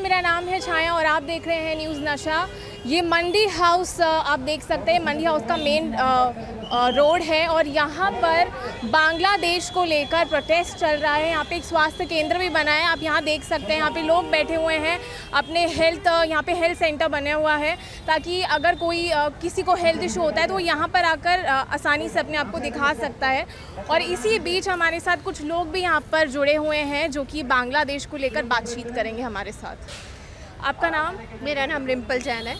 मेरा नाम है छाया और आप देख रहे हैं न्यूज़ नशा। ये मंडी हाउस आप देख सकते हैं, मंडी हाउस का मेन रोड है और यहाँ पर बांग्लादेश को लेकर प्रोटेस्ट चल रहा है। यहाँ पे एक स्वास्थ्य केंद्र भी बना है, आप यहाँ देख सकते हैं। यहाँ पे लोग बैठे हुए हैं, अपने यहाँ पे हेल्थ सेंटर बने हुआ है ताकि अगर कोई किसी को हेल्थ इशू होता है तो वो यहाँ पर आकर आसानी से अपने आप को दिखा सकता है। और इसी बीच हमारे साथ कुछ लोग भी यहाँ पर जुड़े हुए हैं जो कि बांग्लादेश को लेकर बातचीत करेंगे हमारे साथ। आपका नाम? मेरा नाम रिम्पल जैन है।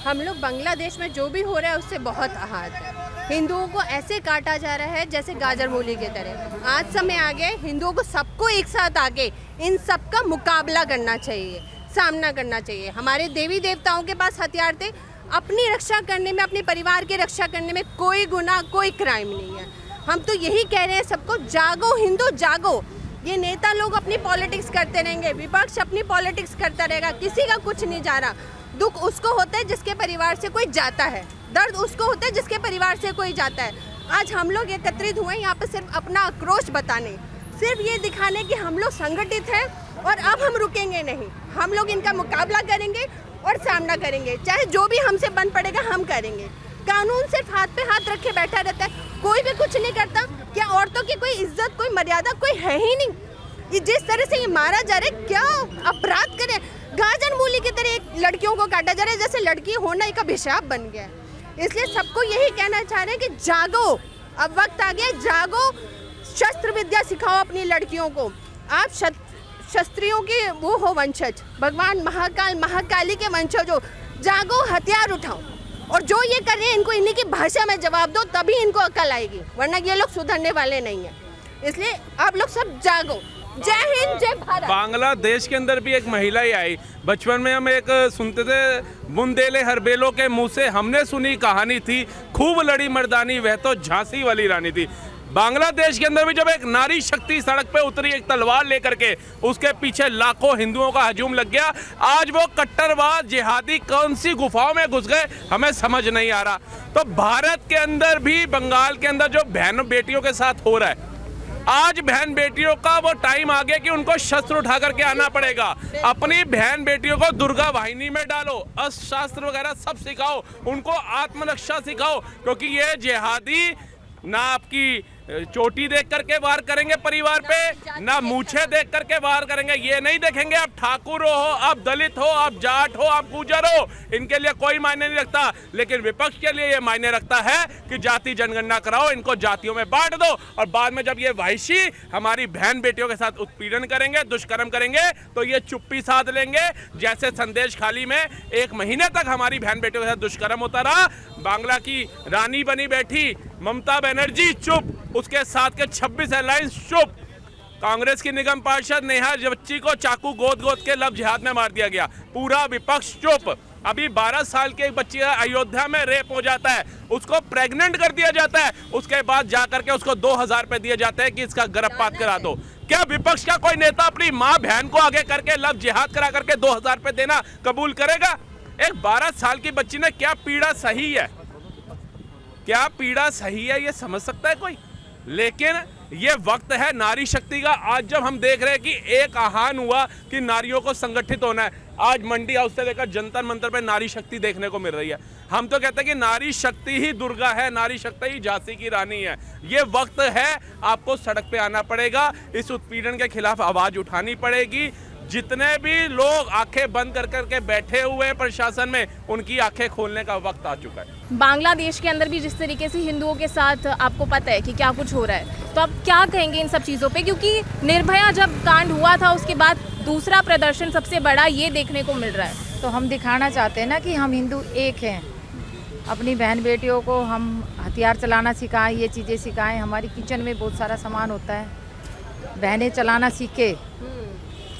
हम लोग बांग्लादेश में जो भी हो रहा है उससे बहुत आहत है। हिंदुओं को ऐसे काटा जा रहा है जैसे गाजर मूली की तरह। आज समय आ गया, हिंदुओं को सबको एक साथ आके इन सब का मुकाबला करना चाहिए, सामना करना चाहिए। हमारे देवी देवताओं के पास हथियार थे, अपनी रक्षा करने में, अपने परिवार की रक्षा करने में कोई गुनाह, कोई क्राइम नहीं है। हम तो यही कह रहे हैं सबको, जागो हिंदू जागो। ये नेता लोग अपनी पॉलिटिक्स करते रहेंगे, विपक्ष अपनी पॉलिटिक्स करता रहेगा, किसी का कुछ नहीं जा रहा। दुख उसको होता है जिसके परिवार से कोई जाता है, दर्द उसको होता है जिसके परिवार से कोई जाता है। आज हम लोग एकत्रित हुए यहाँ पे सिर्फ अपना आक्रोश बताने, सिर्फ ये दिखाने कि हम लोग संगठित हैं और अब हम रुकेंगे नहीं। हम लोग इनका मुकाबला करेंगे और सामना करेंगे, चाहे जो भी हमसे बन पड़ेगा हम करेंगे। कानून सिर्फ हाथ पे हाथ रखे बैठा रहता है, कोई भी कुछ नहीं करता। क्या औरतों की कोई इज्जत, कोई मर्यादा कोई है ही नहीं? ये जिस तरह से ये मारा जा रहा है, क्या अपराध करे, गाजर मूली की तरह एक लड़कियों को काटा जा रहा है जैसे लड़की होना एक अभिशाप बन गया है। इसलिए सबको यही कहना चाह रहे हैं कि जागो, अब वक्त आ गया, जागो, शस्त्र विद्या सिखाओ अपनी लड़कियों को। आप क्षत्रियों के वो हो वंशज, भगवान महाकाल महाकाली के वंशज हो, जागो, हथियार उठाओ और जो ये कर रहे हैं इनको इन्हीं की भाषा में जवाब दो, तभी इनको अकल आएगी, वरना ये लोग सुधरने वाले नहीं हैं। इसलिए आप लोग सब जागो। जय हिंद, जय भारत। बांग्लादेश के अंदर भी एक महिला ही आई। बचपन में हम एक सुनते थे, बुंदेले हरबेलों के मुंह से हमने सुनी कहानी थी, खूब लड़ी मर्दानी वह तो झांसी वाली रानी थी। बांग्लादेश के अंदर भी जब एक नारी शक्ति सड़क पे उतरी एक तलवार लेकर के, उसके पीछे लाखों हिंदुओं का हजूम लग गया। आज वो कट्टरवाद जिहादी कौन सी गुफाओं में घुस गए हमें समझ नहीं आ रहा। तो भारत के अंदर भी बंगाल के अंदर जो बहनों बेटियों के साथ हो रहा है, आज बहन बेटियों का वो टाइम आ गया कि उनको शस्त्र उठा करके आना पड़ेगा। अपनी बहन बेटियों को दुर्गा वाहिनी में डालो, अस्त्र शास्त्र वगैरह सब सिखाओ, उनको आत्मरक्षा सिखाओ, क्योंकि ये जिहादी ना आपकी चोटी देख करके वार करेंगे परिवार पे, ना मूछे देख करके वार करेंगे। ये नहीं देखेंगे आप ठाकुर हो, आप दलित हो, आप जाट हो, आप गुजर हो, इनके लिए कोई मायने नहीं रखता। लेकिन विपक्ष के लिए ये मायने रखता है कि जाति जनगणना कराओ, इनको जातियों में बांट दो और बाद में जब ये वैशी हमारी बहन बेटियों के साथ उत्पीड़न करेंगे, दुष्कर्म करेंगे, तो ये चुप्पी साध लेंगे। जैसे संदेश खाली में 1 महीने तक हमारी बहन बेटियों के साथ दुष्कर्म होता रहा, बांग्ला की रानी बनी बैठी ममता बनर्जी चुप, उसके साथ के 26 एयरलाइंस चुप, कांग्रेस की निगम पार्षद नेहा बच्ची को चाकू गोद गोद के लब जिहाद में मार दिया गया, पूरा विपक्ष चुप। अभी 12 साल की एक बच्ची अयोध्या में रेप हो जाता है, उसको प्रेग्नेंट कर दिया जाता है, उसके बाद जाकर के उसको 2000 रुपए दिए जाते हैं कि इसका गर्भपात करा दो। क्या विपक्ष का कोई नेता अपनी माँ बहन को आगे करके लब जिहाद करा करके 2000 रुपए देना कबूल करेगा? एक 12 साल की बच्ची ने क्या पीड़ा सही है, क्या पीड़ा सही है, ये समझ सकता है कोई? लेकिन ये वक्त है नारी शक्ति का। आज जब हम देख रहे हैं कि एक आह्वान हुआ कि नारियों को संगठित होना है, आज मंडी हाउस से लेकर जंतर मंतर पे नारी शक्ति देखने को मिल रही है। हम तो कहते हैं कि नारी शक्ति ही दुर्गा है, नारी शक्ति ही झांसी की रानी है। ये वक्त है, आपको सड़क पे आना पड़ेगा, इस उत्पीड़न के खिलाफ आवाज उठानी पड़ेगी। जितने भी लोग आंखें बंद कर करके बैठे हुए हैं प्रशासन में, उनकी आंखें खोलने का वक्त आ चुका है। बांग्लादेश के अंदर भी जिस तरीके से हिंदुओं के साथ आपको पता है कि क्या कुछ हो रहा है, तो आप क्या कहेंगे इन सब चीज़ों पे? क्योंकि निर्भया जब कांड हुआ था उसके बाद दूसरा प्रदर्शन सबसे बड़ा ये देखने को मिल रहा है। तो हम दिखाना चाहते हैं ना कि हम हिंदू एक हैं, अपनी बहन बेटियों को हम हथियार चलाना सिखाएं, ये चीज़ें सिखाएं। हमारी किचन में बहुत सारा सामान होता है, बहनें चलाना सीखे,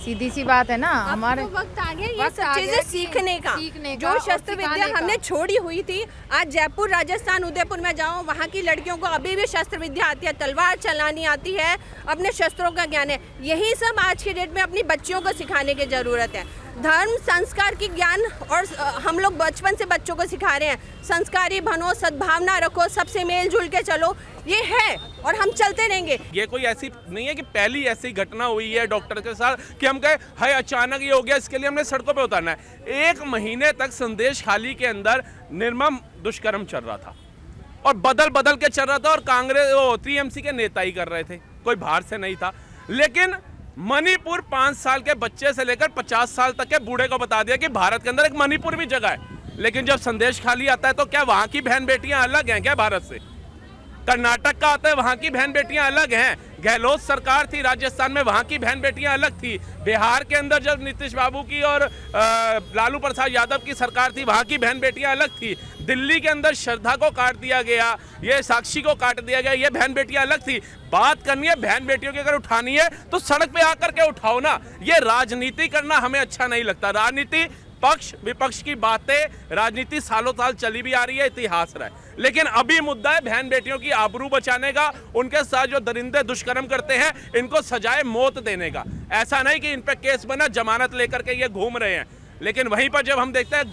सीधी सी बात है ना। हमारे वक्त आ गया ये सब चीजें सीखने का, जो शस्त्र विद्या हमने छोड़ी हुई थी। आज जयपुर, राजस्थान, उदयपुर में जाओ, वहाँ की लड़कियों को अभी भी शस्त्र विद्या आती है, तलवार चलानी आती है, अपने शस्त्रों का ज्ञान है। यही सब आज की डेट में अपनी बच्चियों को सिखाने की जरूरत है। धर्म संस्कार की ज्ञान और हम लोग बचपन से बच्चों को सिखा रहे हैं, संस्कारी बनो, सद्भावना रखो, सबसे मेल जुल के चलो, ये है और हम चलते रहेंगे। ये कोई ऐसी नहीं है कि पहली ऐसी घटना हुई है डॉक्टर के साथ कि हम कहे हाय अचानक ये हो गया, इसके लिए हमने सड़कों पे उतारना है। 1 महीने तक संदेश खाली के अंदर निर्मम दुष्कर्म चल रहा था और बदल बदल के चल रहा था और कांग्रेस टीएमसी के नेता ही कर रहे थे, कोई बाहर से नहीं था। लेकिन मणिपुर 5 साल के बच्चे से लेकर 50 साल तक के बूढ़े को बता दिया कि भारत के अंदर एक मणिपुर भी जगह है। लेकिन जब संदेश खाली आता है तो क्या वहां की बहन बेटियां अलग हैं क्या भारत से? कर्नाटक का आता है, वहां की बहन बेटियां अलग हैं। गहलोत सरकार थी राजस्थान में, वहां की बहन बेटियां अलग थी। बिहार के अंदर जब नीतीश बाबू की और लालू प्रसाद यादव की सरकार थी, वहां की बहन बेटियां अलग थी। दिल्ली के अंदर श्रद्धा को काट दिया गया, ये साक्षी को काट दिया गया, ये बहन बेटियां अलग थी। बात करनी है बहन बेटियों की, अगर उठानी है तो सड़क पे आकर के उठाओ ना। ये राजनीति करना हमें अच्छा नहीं लगता। राजनीति पक्ष विपक्ष की बातें, राजनीति सालों साल चली भी आ रही है, इतिहास रहा है। लेकिन अभी मुद्दा है बहन बेटियों की आबरू बचाने का, उनके साथ जो दरिंदे दुष्कर्म करते हैं इनको सजाए मौत देने का। ऐसा नहीं कि इन पे केस बना, जमानत लेकर के ये घूम रहे हैं। लेकिन वहीं पर जब हम देखते हैं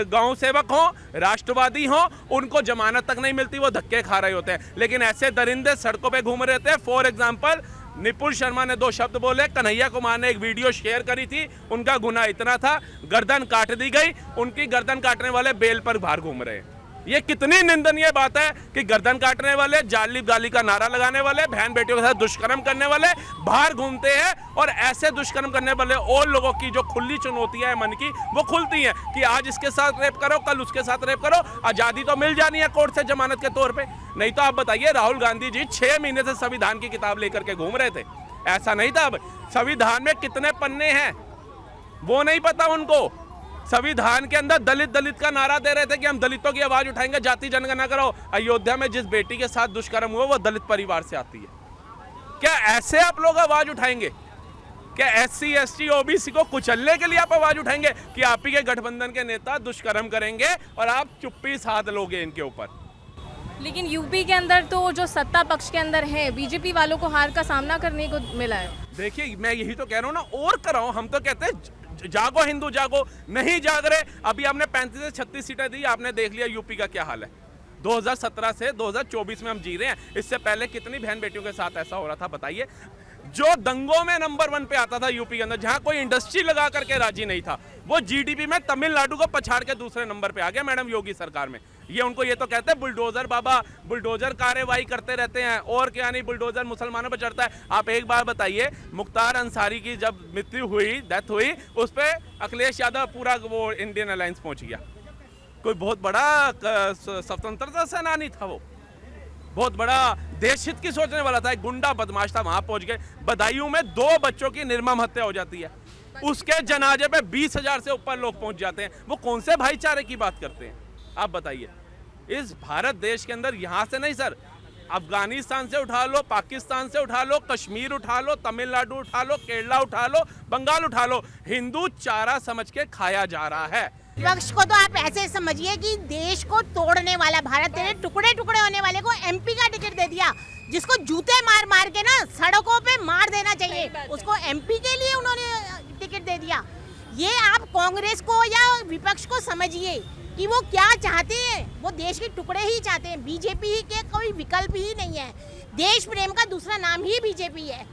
गांव सेवक हो, राष्ट्रवादी हो, उनको जमानत तक नहीं मिलती, वो धक्के खा रहे होते हैं। लेकिन ऐसे दरिंदे सड़कों पे घूम रहे थे। फॉर एग्जाम्पल निपुण शर्मा ने 2 शब्द बोले, कन्हैया कुमार ने एक वीडियो शेयर करी थी, उनका गुनाह इतना था गर्दन काट दी गई, उनकी गर्दन काटने वाले बेल पर बाहर घूम रहे हैं। ये कितनी निंदनीय बात है कि गर्दन काटने वाले, जाली गाली का नारा लगाने वाले, बहन बेटियों के साथ दुष्कर्म करने वाले बाहर घूमते हैं। और ऐसे दुष्कर्म करने वाले और लोगों की जो खुली चुनौतियां हैं मन की, वो खुलती हैं कि आज इसके साथ रेप करो, कल उसके साथ रेप करो, आज़ादी तो मिल जानी है कोर्ट से जमानत के तौर पे। नहीं तो आप बताइए, राहुल गांधी जी 6 महीने से संविधान की किताब लेकर के घूम रहे थे, ऐसा नहीं था। अब संविधान में कितने पन्ने हैं वो नहीं पता उनको। संविधान के अंदर दलित का नारा दे रहे थे कि हम दलितों की आवाज उठाएंगे, जाति जनगणना करो। अयोध्या में जिस बेटी के साथ दुष्कर्म हुआ वो दलित परिवार से आती है। क्या ऐसे आप लोग आवाज उठाएंगे? क्या SC ST OBC को कुचलने के लिए आप आवाज उठाएंगे कि आप ही के गठबंधन के नेता दुष्कर्म करेंगे और आप चुप्पी साध लोगे इनके ऊपर? लेकिन यूपी के अंदर तो जो सत्ता पक्ष के अंदर है, बीजेपी वालों को हार का सामना करने को मिला है। देखिए, मैं यही तो कह रहा हूँ ना, और कराओ। हम तो कहते हैं जागो हिंदू जागो, नहीं जाग रहे। अभी आपने 35 से 36 सीटें दी, आपने देख लिया यूपी का क्या हाल है। 2017 से 2024 में हम जी रहे हैं। इससे पहले कितनी बहन बेटियों के साथ ऐसा हो रहा था बताइए? जो दंगों में नंबर 1 पे आता था यूपी के अंदर, जहां कोई इंडस्ट्री लगा करके राजी नहीं था, वो GDP में तमिलनाडु को पछाड़ के दूसरे नंबर पे आ गया मैडम योगी सरकार में। ये उनको ये तो कहते हैं बुलडोजर बाबा, बुलडोजर कार्रवाई करते रहते हैं, और क्या नहीं, बुलडोजर मुसलमानों पर चढ़ता है। आप एक बार बताइए, मुख्तार अंसारी की जब मृत्यु हुई, डेथ हुई, उस पर अखिलेश यादव पूरा वो इंडियन अलायंस पहुंच गया। कोई बहुत बड़ा स्वतंत्रता सेनानी था, वो बहुत बड़ा देश हित की सोचने वाला था, एक गुंडा बदमाश था, वहां पहुंच गए। बदायूं में 2 बच्चों की निर्मम हत्या हो जाती है, उसके जनाजे पे 20,000 से ऊपर लोग पहुंच जाते हैं। वो कौन से भाईचारे की बात करते हैं आप बताइए? इस भारत देश के अंदर यहां से नहीं सर, अफगानिस्तान से उठा लो, पाकिस्तान से उठा लो, कश्मीर उठा लो, तमिलनाडु उठा लो, केरला उठा लो, बंगाल उठा लो, हिंदू चारा समझ के खाया जा रहा है। विपक्ष को तो आप ऐसे समझिए कि देश को तोड़ने वाला, भारत तेरे टुकड़े टुकड़े होने वाले को MP का टिकट दे दिया, जिसको जूते मार मार के ना सड़कों पे मार देना चाहिए, उसको MP के लिए उन्होंने टिकट दे दिया। ये आप कांग्रेस को या विपक्ष को समझिए कि वो क्या चाहते हैं। वो देश के टुकड़े ही चाहते हैं, बीजेपी ही के कोई विकल्प ही नहीं है। देश प्रेम का दूसरा नाम ही बीजेपी है।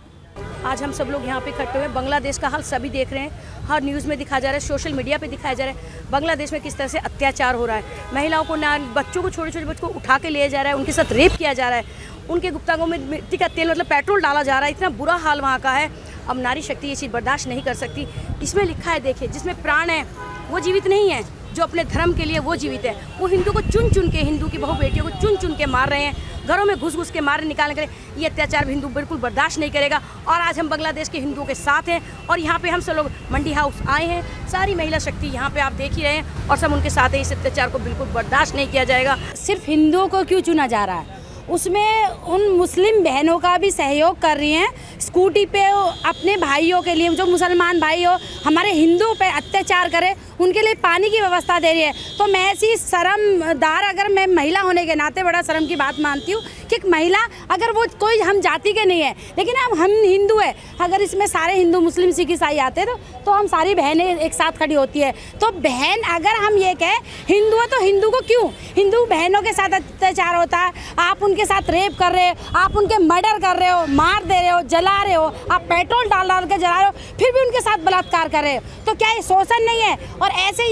आज हम सब लोग यहाँ पे इकट्ठे हुए, बांग्लादेश का हाल सभी देख रहे हैं, हर न्यूज़ में दिखाया जा रहा है, सोशल मीडिया पे दिखाया जा रहा है बांग्लादेश में किस तरह से अत्याचार हो रहा है। महिलाओं को, बच्चों को, छोटे छोटे बच्चों को उठा के लिया जा रहा है, उनके साथ रेप किया जा रहा है, उनके गुप्तांगों में मिट्टी का तेल मतलब पेट्रोल डाला जा रहा है। इतना बुरा हाल वहाँ का है। अब नारी शक्ति ये चीज़ बर्दाश्त नहीं कर सकती। इसमें लिखा है, देखिए, जिसमें प्राण है वो जीवित नहीं है, जो अपने धर्म के लिए वो जीवित है। वो हिंदू को चुन चुन के, हिंदू की बहू बेटियों को चुन चुन के मार रहे हैं, घरों में घुस घुस के मार निकालने के लिए। ये अत्याचार हिंदू बिल्कुल बर्दाश्त नहीं करेगा। और आज हम बांग्लादेश के हिंदुओं के साथ हैं और यहाँ पे हम सब लोग मंडी हाउस आए हैं। सारी महिला शक्ति यहाँ पे आप देख ही रहे हैं और सब उनके साथ है। इस अत्याचार को बिल्कुल बर्दाश्त नहीं किया जाएगा। सिर्फ हिंदुओं को क्यों चुना जा रहा है? उसमें उन मुस्लिम बहनों का भी सहयोग कर रही हैं। स्कूटी पे अपने भाइयों के लिए, जो मुसलमान भाई हो, हमारे हिंदुओं पे अत्याचार करे, उनके लिए पानी की व्यवस्था दे रही है। तो मैं ऐसी शर्मदार, अगर मैं महिला होने के नाते बड़ा शर्म की बात मानती हूँ कि एक महिला, अगर वो कोई हम जाति के नहीं है लेकिन हम हिंदू है, अगर इसमें सारे हिंदू मुस्लिम सिख ईसाई आते तो हम सारी बहनें एक साथ खड़ी होती है। तो बहन, अगर हम ये कहें हिंदू है तो हिंदू को क्यों, हिंदू बहनों के साथ अत्याचार होता है, आप उनके साथ रेप कर रहे हो, आप उनके मर्डर कर रहे हो, मार दे रहे हो, जला रहे हो, आप पेट्रोल डाल के जला रहे हो, फिर भी उनके साथ बलात्कार कर रहे हो, तो क्या ये शोषण नहीं है? और ऐसे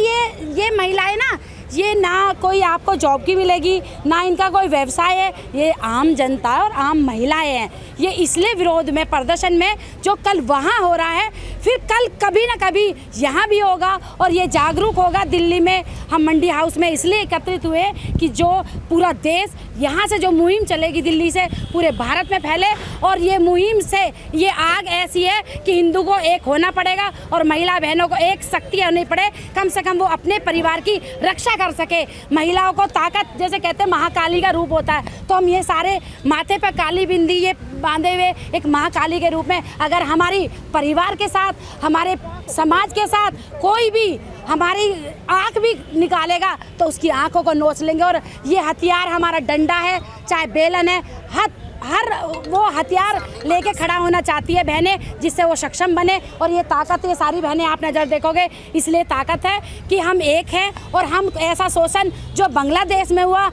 ये महिलाएं ना, ये ना कोई आपको जॉब की मिलेगी, ना इनका कोई व्यवसाय है, ये आम जनता है और आम महिलाएं हैं। ये इसलिए विरोध में, प्रदर्शन में जो कल वहाँ हो रहा है, फिर कल कभी ना कभी यहाँ भी होगा और ये जागरूक होगा। दिल्ली में हम मंडी हाउस में इसलिए एकत्रित हुए कि जो पूरा देश, यहाँ से जो मुहिम चलेगी दिल्ली से पूरे भारत में फैले, और ये मुहिम से ये आग ऐसी है कि हिंदू को एक होना पड़ेगा और महिला बहनों को एक शक्ति होनी पड़े, कम से कम वो अपने परिवार की रक्षा कर सके। महिलाओं को ताकत, जैसे कहते हैं महाकाली का रूप होता है, तो हम ये सारे माथे पर काली बिंदी ये बांधे हुए एक महाकाली के रूप में, अगर हमारी परिवार के साथ, हमारे समाज के साथ कोई भी हमारी आँख भी निकालेगा तो उसकी आँखों को नोच लेंगे। और ये हथियार हमारा डंडा है, चाहे बेलन है, हर वो हथियार लेके खड़ा होना चाहती है बहनें, जिससे वो सक्षम बने। और ये ताकत, ये सारी बहनें आप नज़र देखोगे, इसलिए ताकत है कि हम एक हैं। और हम ऐसा शोषण जो बांग्लादेश में हुआ,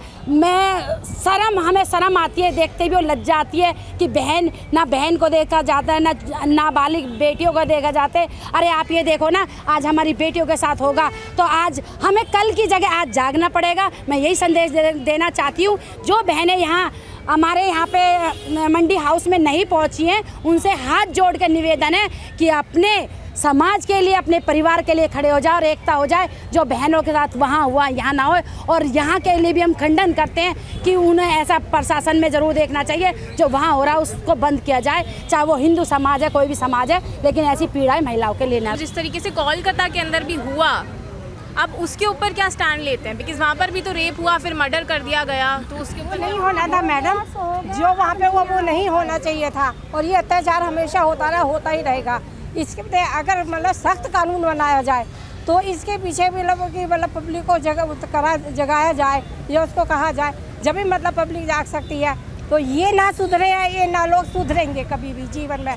हमें शर्म आती है देखते भी, और लज्जा आती है कि बहन को देखा जाता है, ना नाबालिग बेटियों को देखा जाता है। अरे आप ये देखो ना, आज हमारी बेटियों के साथ होगा तो आज हमें कल की जगह आज जागना पड़ेगा। मैं यही संदेश देना चाहती हूँ। जो बहनें यहाँ हमारे यहाँ पे मंडी हाउस में नहीं पहुँची हैं, उनसे हाथ जोड़ कर निवेदन है कि अपने समाज के लिए, अपने परिवार के लिए खड़े हो जाए और एकता हो जाए। जो बहनों के साथ वहाँ हुआ यहाँ ना हो। और यहाँ के लिए भी हम खंडन करते हैं कि उन्हें ऐसा प्रशासन में ज़रूर देखना चाहिए, जो वहाँ हो रहा है उसको बंद किया जाए, चाहे वो हिंदू समाज है, कोई भी समाज है, लेकिन ऐसी पीड़ाएं महिलाओं के लिए ना। जिस तरीके से कोलकाता के अंदर भी हुआ, अब उसके ऊपर क्या स्टैंड लेते हैं? बिकॉज वहाँ पर भी तो रेप हुआ, फिर मर्डर कर दिया गया, तो उसके ऊपर नहीं होना था मैडम, जो वहाँ पे वो नहीं होना चाहिए था। और ये अत्याचार हमेशा होता रहा, होता ही रहेगा। इसके अगर मतलब सख्त कानून बनाया जाए तो इसके पीछे भी मतलब पब्लिक को जगाया जाए, या उसको कहा जाए, जब भी मतलब पब्लिक जाग सकती है। तो ये ना सुधरे, ये ना लोग सुधरेंगे कभी भी जीवन में।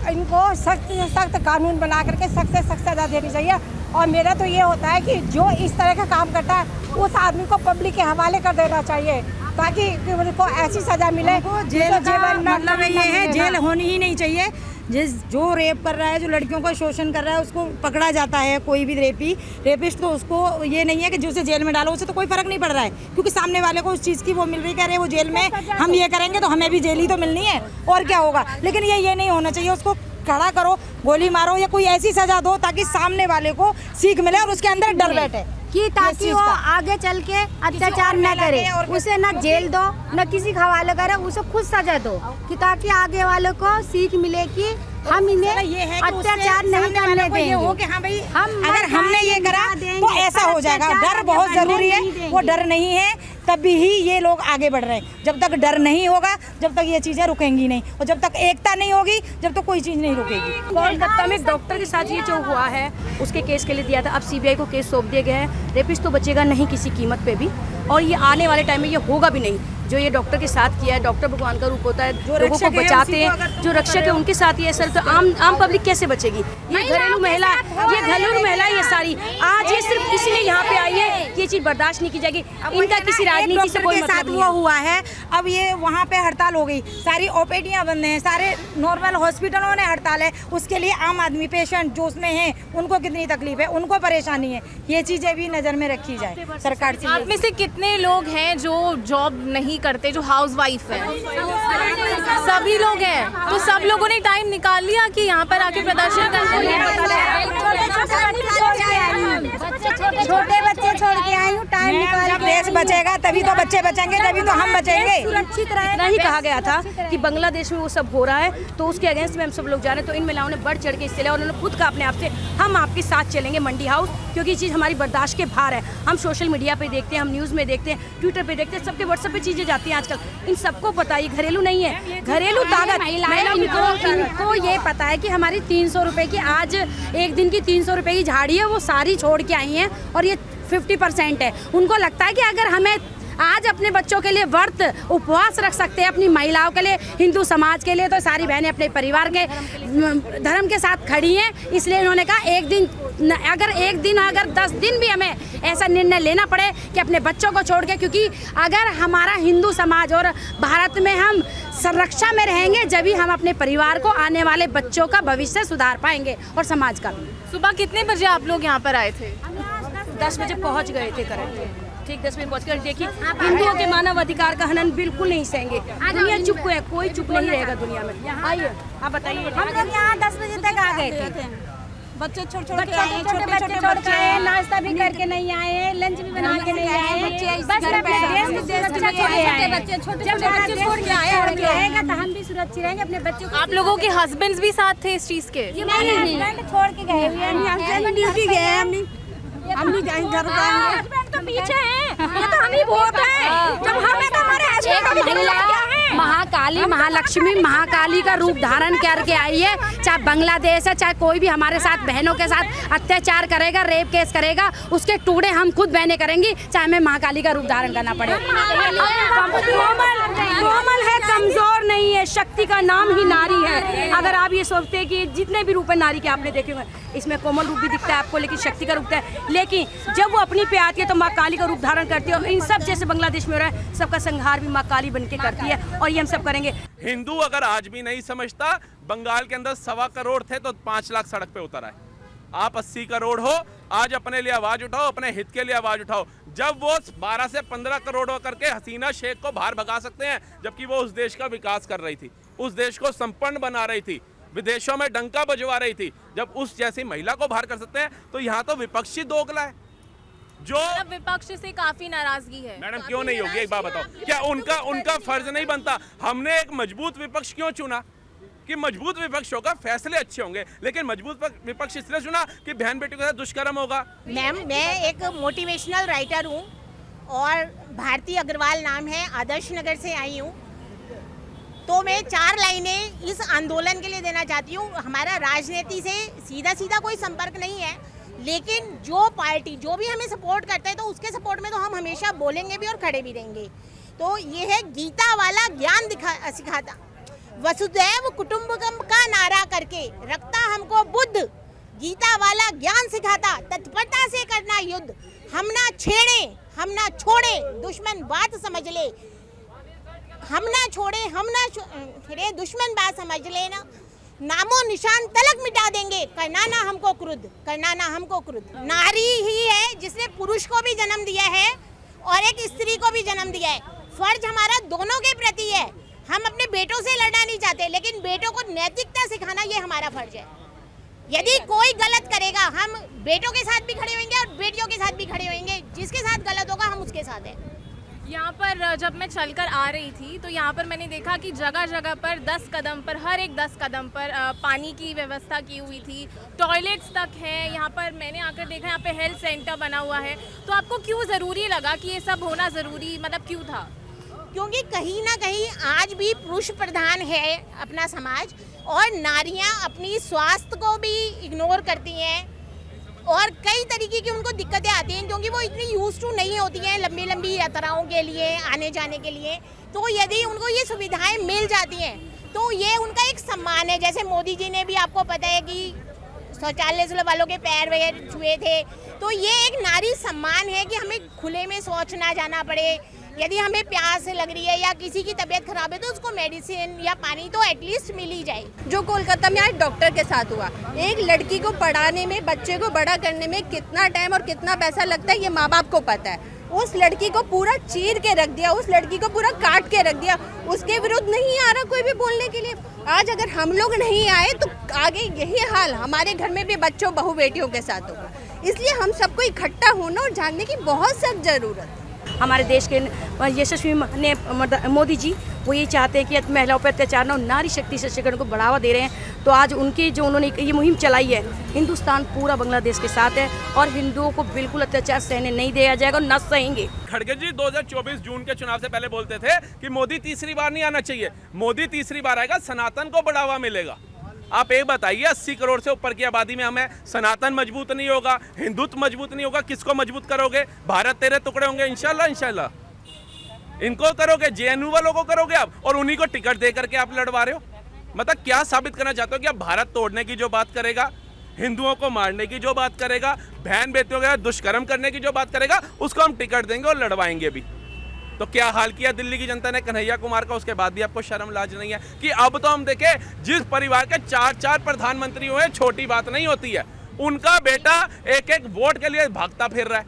इनको सख्त से सख्त कानून बना करके सख्त से सख्त सजा देनी चाहिए। और मेरा तो ये होता है कि जो इस तरह का काम करता है उस आदमी को पब्लिक के हवाले कर देना चाहिए, ताकि उनको ऐसी सजा मिले। जीवन मतलब ये है, जेल होनी ही नहीं चाहिए। जो रेप कर रहा है, जो लड़कियों का शोषण कर रहा है, उसको पकड़ा जाता है। कोई भी रेपिस्ट, तो उसको ये नहीं है कि जो उसे जेल में डालो, उससे तो कोई फर्क नहीं पड़ रहा है, क्योंकि सामने वाले को उस चीज़ की वो मिल रही, कह रहे वो जेल में, हम ये करेंगे तो हमें भी जेल ही तो मिलनी है, और क्या होगा। लेकिन ये नहीं होना चाहिए। उसको खड़ा करो, गोली मारो, या कोई ऐसी सजा दो ताकि सामने वाले को सीख मिले और उसके अंदर डर बैठे, कि ताकि वो आगे चल के अत्याचार न करे, उसे न जेल दो, न किसी के हवाले करे, उसे खुद सजा दो, कि ताकि आगे वालों को सीख मिले कि हम इन्हें अत्याचार नहीं करने देंगे। ये हो कि हाँ भाई, अगर हमने ये करा तो ऐसा हो जाएगा। डर बहुत जरूरी है, वो डर नहीं है तभी ही ये लोग आगे बढ़ रहे हैं। जब तक डर नहीं होगा, जब तक ये चीज़ें रुकेंगी नहीं, और जब तक एकता नहीं होगी, जब तक कोई चीज़ नहीं रुकेगी। कोलकाता में एक डॉक्टर के साथ ये जो हुआ है, उसके केस के लिए दिया था, अब सीबीआई को केस सौंप दिया गया है। रेपिस्ट तो बचेगा नहीं किसी कीमत पे भी, और ये आने वाले टाइम में ये होगा भी नहीं। जो ये डॉक्टर के साथ किया है, डॉक्टर भगवान का रूप होता है, जो लोगों को बचाते हैं, जो रक्षक है उनके साथ ये सर, तो आम पब्लिक कैसे बचेगी? ये घरेलू महिला, ये सारी आज ये सिर्फ इसलिए यहाँ पे आई है, ये चीज़ बर्दाश्त नहीं की जाएगी। इनका किसी राजनीति से कोई मतलब नहीं है। हुआ है, अब ये वहाँ पे हड़ताल हो गई, सारी ओपीडीयाँ बंद हैं, सारे नॉर्मल हॉस्पिटलों ने हड़ताल है। उसके लिए आम आदमी, पेशेंट जो उसमें हैं, उनको कितनी तकलीफ है, उनको परेशानी है। ये चीज़ें भी नज़र में रखी जाए सरकार से। आप में से कितने लोग हैं जो जॉब नहीं करते, जो हाउसवाइफ हैं? सभी लोग हैं। तो सब लोगों ने टाइम निकाल लिया कि यहाँ पर आके प्रदर्शन छोटे बच्चे छोड़ के आई हूँ, टाइम निकाल के। देश बचेगा तभी तो बच्चे बचेंगे, तभी तो हम बचेंगे। सुरक्षित रहे। इतना ही कहा गया था कि बांग्लादेश में वो सब हो रहा है, तो उसके अगेंस्ट में हम सब लोग जा रहे हैं। तो इन महिलाओं ने बढ़ चढ़ के हिस्से लिया, और उन्होंने खुद कहा अपने आप से, हम आपके साथ चलेंगे मंडी हाउस, क्योंकि ये चीज़ हमारी बर्दाश्त के बाहर है। हम सोशल मीडिया पे देखते हैं, हम न्यूज़ में देखते हैं, ट्विटर पे देखते हैं, सबके व्हाट्सएप पे चीज़ें जाती हैं आजकल। इन सबको पता है घरेलू नहीं है, घरेलू ताकत। इनको ये पता है कि हमारी 300 रुपए की आज एक दिन की 300 रुपए की झाड़ी है वो सारी छोड़ के आई हैं और ये 50% है। उनको लगता है कि अगर हमें आज अपने बच्चों के लिए व्रत उपवास रख सकते हैं, अपनी महिलाओं के लिए, हिंदू समाज के लिए, तो सारी बहनें अपने परिवार के धर्म के साथ खड़ी हैं। इसलिए इन्होंने कहा एक दिन अगर 10 दिन भी हमें ऐसा निर्णय लेना पड़े कि अपने बच्चों को छोड़ के, क्योंकि अगर हमारा हिंदू समाज और भारत में हम संरक्षा में रहेंगे जब हम अपने परिवार को, आने वाले बच्चों का भविष्य सुधार पाएंगे और समाज का भी। सुबह कितने बजे आप लोग यहाँ पर आए थे? 10 बजे पहुंच गए थे करेक्ट, ठीक 10 बजे पहुँच कर। देखिए हिंदुओं के मानव अधिकार का हनन बिल्कुल नहीं सहेंगे। दुनिया चुप है, कोई चुप नहीं रहेगा दुनिया में। आइए आप बताइए। हम लोग यहाँ 10 बजे तक आ गए थे। बच्चे छोटे बच्चे आए, नाश्ता भी करके नहीं आए, लंच भी बना के नहीं आए, बस आएगा तो हम भी सुरक्षित रहेंगे अपने बच्चों को। आप लोगों के हस्बैंड्स भी साथ थे इस चीज़ के? हस्बैंड छोड़ के गए हुए हैं, ड्यूटी गए हैं। हम नहीं जाएंगे, घर जाएंगे। हस्बैंड तो पीछे हैं, ये तो हम ही वोट हैं। जब हमें तो हमारे महाकाली, महालक्ष्मी, महाकाली का रूप धारण करके आई है। चाहे बांग्लादेश है, चाहे कोई भी हमारे साथ बहनों के साथ अत्याचार करेगा, रेप केस करेगा, उसके टुकड़े हम खुद बहनें करेंगी, चाहे हमें महाकाली का रूप धारण करना पड़े। कोमल है, कमजोर नहीं है, शक्ति का नाम ही नारी है। अगर आप ये सोचते हैं कि जितने भी रूप है नारी के आपने देखे हुए, इसमें कोमल रूप भी दिखता है आपको, लेकिन शक्ति का रूप है। लेकिन जब वो अपनी पे आती है तो माँ काली का रूप धारण करती है। और इन सब जैसे बांग्लादेश में हो रहा है, सबका संहार भी माँ काली बन के करती है और ये हम सब करेंगे। हिंदू अगर आज भी नहीं समझता, बंगाल के अंदर 1.25 करोड़ थे तो 5 लाख सड़क पे उतर आए। आप 80 करोड़ हो, आज अपने लिए आवाज उठाओ, अपने हित के लिए आवाज उठाओ। जब वो 12 से 15 करोड़ करके हसीना शेख को बाहर भगा सकते हैं, जबकि वो उस देश का विकास कर रही थी, उस देश को संपन्न बना रही थी, विदेशों में डंका बजवा रही थी, जब उस जैसी महिला को बाहर कर सकते हैं, तो यहाँ तो विपक्षी दोगला है। जो विपक्ष से काफी नाराजगी है। मैडम क्यों नहीं होगी, एक बात बताओ, क्या उनका फर्ज नहीं बनता? हमने एक मजबूत विपक्ष क्यों चुना कि मजबूत विपक्ष होगा, फैसले अच्छे होंगे, लेकिन मजबूत विपक्ष इसलिए चुना कि बहन बेटी के साथ दुष्कर्म होगा। मैम, मैं एक मोटिवेशनल राइटर हूँ और भारती अग्रवाल नाम है, आदर्श नगर से आई हूँ। तो मैं 4 लाइनें इस आंदोलन के लिए देना चाहती हूँ। हमारा राजनीति से सीधा कोई संपर्क नहीं है, लेकिन जो पार्टी जो भी हमें सपोर्ट करता है तो उसके सपोर्ट में तो हम हमेशा बोलेंगे भी और खड़े भी रहेंगे। तो ये है गीता वाला ज्ञान सिखाता, वसुदैव कुटुंबकम का नारा करके रखता हमको बुद्ध। गीता वाला ज्ञान सिखाता, तत्परता से करना युद्ध। हम ना छेड़े, हम ना छोड़े, दुश्मन बात समझ ले। हम ना छोड़े, हम ना छेड़े, दुश्मन बात समझ लेना। नामो निशान तलक मिटा देंगे, करना ना हमको क्रुद्ध, करना ना हमको क्रुद्ध। नारी ही है जिसने पुरुष को भी जन्म दिया है और एक स्त्री को भी जन्म दिया है। फर्ज हमारा दोनों के प्रति है। हम अपने बेटों से लड़ना नहीं चाहते, लेकिन बेटों को नैतिकता सिखाना ये हमारा फर्ज है। यदि कोई गलत करेगा, हम बेटों के साथ भी खड़े होंगे और बेटियों के साथ भी खड़े होंगे। जिसके साथ गलत होगा हम उसके साथ हैं। यहाँ पर जब मैं चलकर आ रही थी तो यहाँ पर मैंने देखा कि जगह जगह पर 10 कदम पर, हर एक 10 कदम पर पानी की व्यवस्था की हुई थी, टॉयलेट्स तक हैं। यहाँ पर मैंने आकर देखा यहाँ पे हेल्थ सेंटर बना हुआ है। तो आपको क्यों ज़रूरी लगा कि ये सब होना ज़रूरी, मतलब क्यों था? क्योंकि कहीं ना कहीं आज भी पुरुष प्रधान है अपना समाज, और नारियाँ अपनी स्वास्थ्य को भी इग्नोर करती हैं और कई तरीके की उनको दिक्कतें आती हैं, क्योंकि वो इतनी यूज टू नहीं होती हैं लंबी लंबी यात्राओं के लिए, आने जाने के लिए। तो यदि उनको ये सुविधाएं मिल जाती हैं तो ये उनका एक सम्मान है। जैसे मोदी जी ने भी, आपको पता है कि शौचालय वालों के पैर वगैरह छुए थे, तो ये एक नारी सम्मान है कि हमें खुले में शौच ना जाना पड़े। यदि हमें प्यास लग रही है या किसी की तबीयत खराब है तो उसको मेडिसिन या पानी तो एटलीस्ट मिल ही जाए। जो कोलकाता में आज डॉक्टर के साथ हुआ, एक लड़की को पढ़ाने में, बच्चे को बड़ा करने में कितना टाइम और कितना पैसा लगता है ये माँ बाप को पता है। उस लड़की को पूरा चीर के रख दिया, उस लड़की को पूरा काट के रख दिया, उसके विरुद्ध नहीं आ रहा कोई भी बोलने के लिए। आज अगर हम लोग नहीं आए तो आगे यही हाल हमारे घर में भी बच्चों बहू बेटियों के साथ होगा। इसलिए हम सबको इकट्ठा होना और जागने की बहुत सख्त ज़रूरत है। हमारे देश के यशस्वी ने मोदी जी वो ये चाहते हैं कि महिलाओं पर अत्याचार न हो, नारी शक्ति सशक्तिकरण को बढ़ावा दे रहे हैं। तो आज उनकी जो उन्होंने ये मुहिम चलाई है, हिंदुस्तान पूरा बांग्लादेश के साथ है और हिंदुओं को बिल्कुल अत्याचार सहने नहीं दिया जाएगा और न सहेंगे। खड़गे जी 2024 जून के चुनाव से पहले बोलते थे कि मोदी तीसरी बार नहीं आना चाहिए। मोदी तीसरी बार आएगा, सनातन को बढ़ावा मिलेगा। आप एक बताइए, 80 करोड़ से ऊपर की आबादी में हमें सनातन मजबूत नहीं होगा, हिंदुत्व मजबूत नहीं होगा, किसको मजबूत करोगे? भारत तेरे टुकड़े होंगे इंशाल्लाह। इंशाल्लाह इनको करोगे, जेएनयू वालों को करोगे आप, और उन्हीं को टिकट दे करके आप लड़वा रहे हो। मतलब क्या साबित करना चाहते हो कि आप भारत तोड़ने की जो बात करेगा, हिंदुओं को मारने की जो बात करेगा, बहन बेटियों के दुष्कर्म करने की जो बात करेगा, उसको हम टिकट देंगे और लड़वाएंगे भी। तो क्या हाल किया दिल्ली की जनता ने कन्हैया कुमार का, उसके बाद भी आपको शर्म लाज नहीं है कि अब तो हम देखें जिस परिवार के 4 प्रधानमंत्री हुए, छोटी बात नहीं होती है। उनका बेटा एक वोट के लिए भागता फिर रहा है,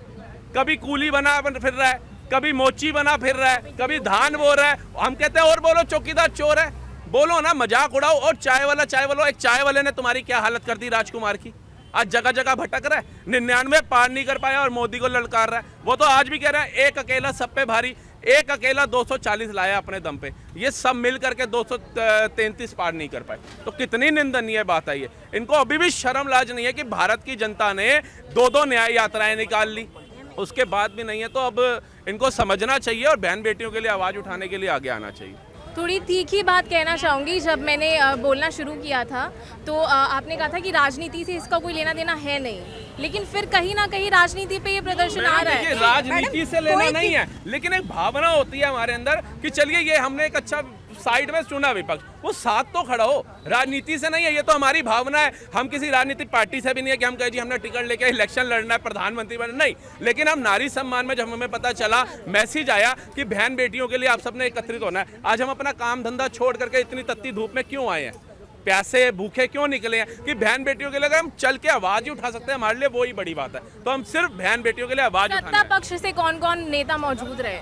कभी कूली बना फिर रहा है, कभी मोची बना फिर रहा है, कभी धान बो रहा है। हम कहते हैं और बोलो चौकीदार चोर है, बोलो ना, मजाक उड़ाओ। और चाय वाला, एक चाय वाले ने तुम्हारी क्या हालत कर दी राजकुमार की, आज जगह जगह भटक रहा है, 99 पार नहीं कर पाया और मोदी को ललकार रहा है। वो तो आज भी कह रहा है एक अकेला सब पे भारी, एक अकेला 240 लाया अपने दम पे, ये सब मिल करके 233 पार नहीं कर पाए। तो कितनी निंदनीय बात है ये। इनको अभी भी शर्म लाज नहीं है कि भारत की जनता ने 2 न्याय यात्राएं निकाल ली, उसके बाद भी नहीं है। तो अब इनको समझना चाहिए और बहन बेटियों के लिए आवाज़ उठाने के लिए आगे आना चाहिए। थोड़ी तीखी बात कहना चाहूँगी। जब मैंने बोलना शुरू किया था तो आपने कहा था कि राजनीति से इसका कोई लेना देना है नहीं, लेकिन फिर कहीं ना कहीं राजनीति पे ये प्रदर्शन आ रहा है। राजनीति से लेना नहीं है, लेकिन एक भावना होती है हमारे अंदर कि चलिए ये हमने एक अच्छा साइड में चुना विपक्ष, वो साथ तो खड़ा हो। राजनीति से नहीं है, ये तो हमारी भावना है। हम किसी राजनीतिक पार्टी से भी नहीं है कि हम कहें जी हमने टिकट लेके इलेक्शन लड़ना है, प्रधानमंत्री बनना, नहीं। लेकिन हम नारी सम्मान में जब हमें पता चला, मैसेज आया कि बहन बेटियों के लिए आप सबने एकत्रित होना है। आज हम अपना काम धंधा छोड़ करके इतनी तत्ती धूप में क्यों आए हैं, प्यासे भूखे क्यों निकले हैं कि बहन बेटियों के लिए अगर हम चल के आवाज ही उठा सकते हैं, हमारे लिए वो ही बड़ी बात है। तो हम सिर्फ बहन बेटियों के लिए आवाज उठाना है। सत्ता पक्ष से कौन कौन नेता मौजूद रहे?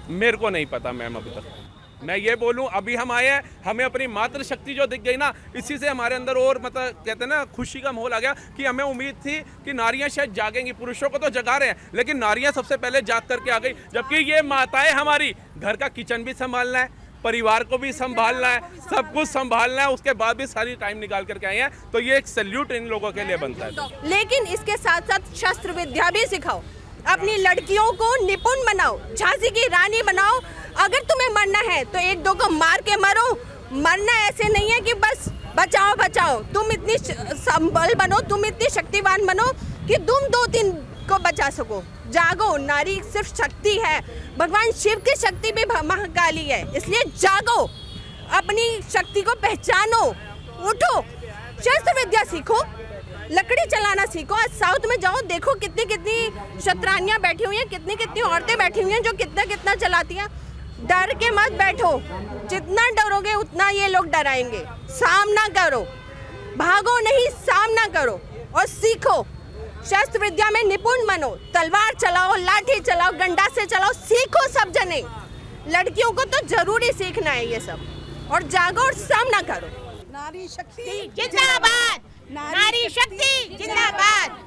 मेरे को नहीं पता मैम, अभी तक मैं ये बोलूं, अभी हम आए हैं, हमें अपनी मातृ शक्ति जो दिख गई ना, इसी से हमारे अंदर और मतलब कहते हैं ना खुशी का माहौल आ गया कि हमें उम्मीद थी कि नारियां शायद जागेंगी। पुरुषों को तो जगा रहे हैं, लेकिन नारियां सबसे पहले जाग करके आ गई। जबकि ये माताएं हमारी घर का किचन भी संभालना है, परिवार को भी संभालना है, सब कुछ संभालना है, उसके बाद भी सारी टाइम निकाल करके आए हैं। तो ये एक सैल्यूट इन लोगों के लिए बनता है। लेकिन इसके साथ साथ शस्त्र विद्या भी सिखाओ, अपनी लड़कियों को निपुण बनाओ, झांसी की रानी बनाओ। अगर तुम्हें मरना है तो 1-2 को मार के मरो। मरना ऐसे नहीं है कि बस बचाओ बचाओ, तुम इतनी संबल बनो, तुम इतनी शक्तिवान बनो कि तुम 2-3 को बचा सको। जागो, नारी सिर्फ शक्ति है, भगवान शिव की शक्ति भी महाकाली है, इसलिए जागो, अपनी शक्ति को पहचानो, उठो, शस्त्र विद्या सीखो, लकड़ी चलाना सीखो। आज साउथ में जाओ, देखो कितनी कितनी शतरानियाँ बैठी हुई हैं, कितनी कितनी औरतें बैठी हुई हैं जो कितना कितना चलाती हैं। डर के मत बैठो, जितना डरोगे उतना ये लोग डराएंगे। सामना करो, भागो नहीं, सामना करो और सीखो। शस्त्र विद्या में निपुण बनो, तलवार चलाओ, लाठी चलाओ, गंडा से चलाओ, सीखो सब जने। लड़कियों को तो जरूरी सीखना है ये सब, और जागो और सामना करो। नारी शक्ति जिंदाबाद, नारी शक्ति जिंदाबाद,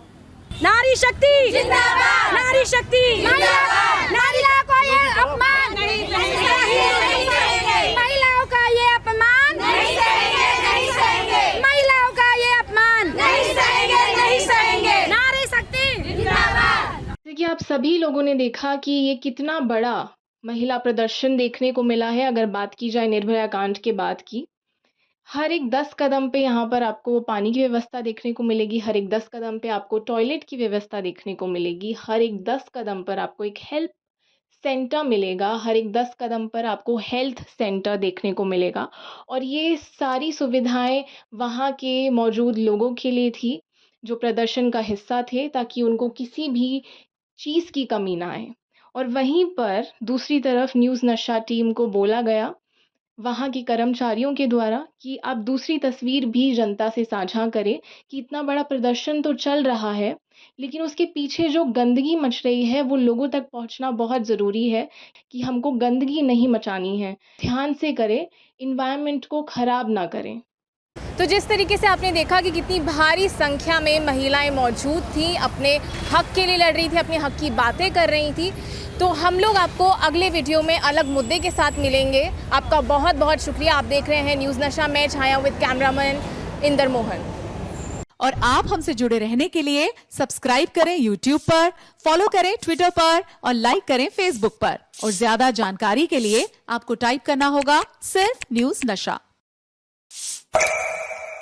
नारी शक्ति जिंदाबाद, नारी शक्ति जिंदाबाद। महिलाओं का ये अपमान नहीं सहेंगे, महिलाओं का ये अपमान नहीं सहेंगे, नहीं सहेंगे, महिलाओं का ये अपमान नहीं सहेंगे, नहीं सहेंगे। नारी शक्ति जिंदाबाद। जैसे कि आप सभी लोगों ने देखा कि ये कितना बड़ा महिला प्रदर्शन देखने को मिला है। अगर बात की जाए निर्भया कांड के बाद की, हर एक 10 कदम पे यहाँ पर आपको पानी की व्यवस्था देखने को मिलेगी, हर एक 10 कदम पे आपको टॉयलेट की व्यवस्था देखने को मिलेगी, हर एक 10 कदम पर आपको एक हेल्प सेंटर मिलेगा, हर एक 10 कदम पर आपको हेल्थ सेंटर देखने को मिलेगा। और ये सारी सुविधाएं वहाँ के मौजूद लोगों के लिए थी जो प्रदर्शन का हिस्सा थे, ताकि उनको किसी भी चीज़ की कमी ना आए। और वहीं पर दूसरी तरफ न्यूज़ नशा टीम को बोला गया वहाँ के कर्मचारियों के द्वारा कि आप दूसरी तस्वीर भी जनता से साझा करें कि इतना बड़ा प्रदर्शन तो चल रहा है, लेकिन उसके पीछे जो गंदगी मच रही है वो लोगों तक पहुँचना बहुत ज़रूरी है कि हमको गंदगी नहीं मचानी है। ध्यान से करें, इन्वायरमेंट को ख़राब ना करें। तो जिस तरीके से आपने देखा कि कितनी भारी संख्या में महिलाएं मौजूद थीं, अपने हक के लिए लड़ रही थी, अपने हक की बातें कर रही थी। तो हम लोग आपको अगले वीडियो में अलग मुद्दे के साथ मिलेंगे। आपका बहुत बहुत शुक्रिया। आप देख रहे हैं न्यूज़ नशा, मैं छाया विद कैमरामैन इंदर मोहन। और आप हमसे जुड़े रहने के लिए सब्सक्राइब करें YouTube पर, फॉलो करें Twitter पर और लाइक करें Facebook पर। और ज्यादा जानकारी के लिए आपको टाइप करना होगा सिर्फ न्यूज़ नशा।